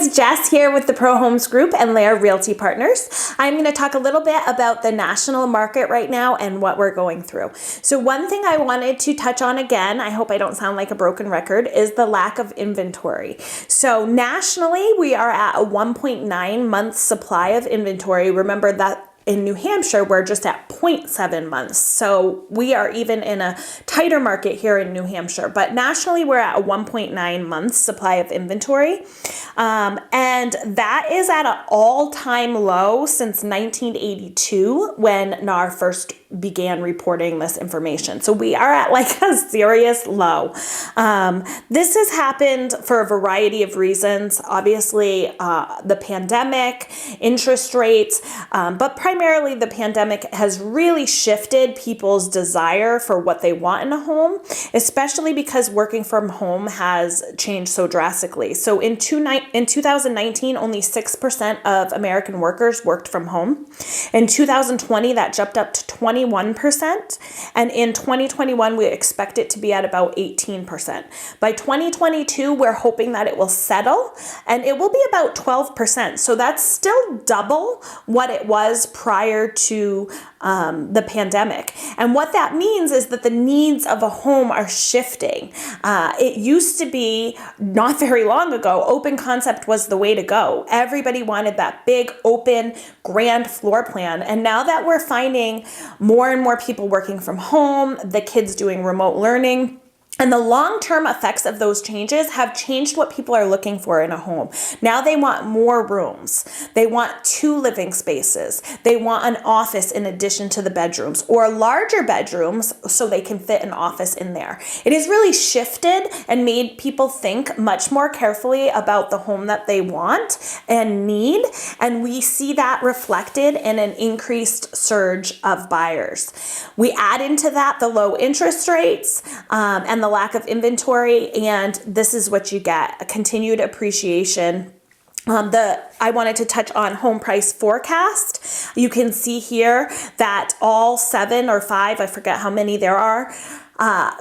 it's Jess here with the Pro Homes Group and Lair Realty Partners. I'm going to talk a little bit about the national market right now and what we're going through. So one thing I wanted to touch on again, I hope I don't sound like a broken record, is the lack of inventory. So nationally, we are at a 1.9 month supply of inventory. Remember that in New Hampshire, we're just at 0.7 months. So we are even in a tighter market here in New Hampshire. But nationally, we're at a 1.9 months supply of inventory. And that is at an all-time low since 1982 when NAR first began reporting this information. So we are at like a serious low. This has happened for a variety of reasons. Obviously, the pandemic, interest rates, but primarily the pandemic has really shifted people's desire for what they want in a home, especially because working from home has changed so drastically. So in 2019, only 6% of American workers worked from home. In 2020, that jumped up to 21%. And in 2021, we expect it to be at about 18%. By 2022, we're hoping that it will settle and it will be about 12%. So that's still double what it was prior to the pandemic. And what that means is that the needs of a home are shifting. It used to be, not very long ago, open concept was the way to go. Everybody wanted that big, open, grand floor plan. And now that we're finding more and more people working from home, the kids doing remote learning, and the long-term effects of those changes have changed what people are looking for in a home. Now they want more rooms. They want 2 living spaces. They want an office in addition to the bedrooms, or larger bedrooms so they can fit an office in there. It has really shifted and made people think much more carefully about the home that they want and need. And we see that reflected in an increased surge of buyers. We add into that the low interest rates and the lack of inventory, and this is what you get: a continued appreciation. I wanted to touch on home price forecast. You can see here that all 7 or 5, I forget how many there are,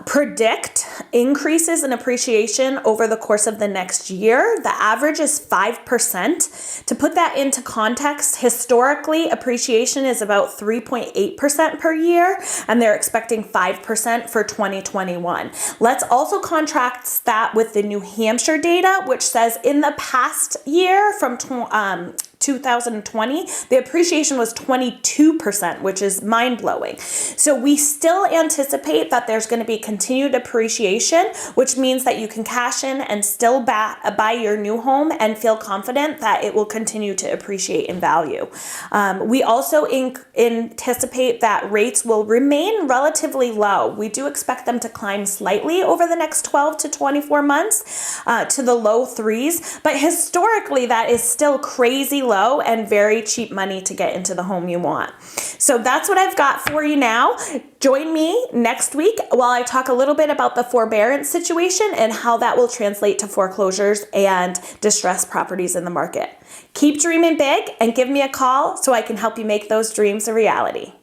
predict increases in appreciation over the course of the next year. The average is 5%. To put that into context, historically, appreciation is about 3.8% per year, and they're expecting 5% for 2021. Let's also contrast that with the New Hampshire data, which says in the past year from 2020, the appreciation was 22%, which is mind-blowing. So we still anticipate that there's going to be continued appreciation, which means that you can cash in and still buy your new home and feel confident that it will continue to appreciate in value. We also anticipate that rates will remain relatively low. We do expect them to climb slightly over the next 12 to 24 months to the low 3s, but historically that is still crazy low and very cheap money to get into the home you want. So that's what I've got for you now. Join me next week while I talk a little bit about the forbearance situation and how that will translate to foreclosures and distressed properties in the market. Keep dreaming big and give me a call so I can help you make those dreams a reality.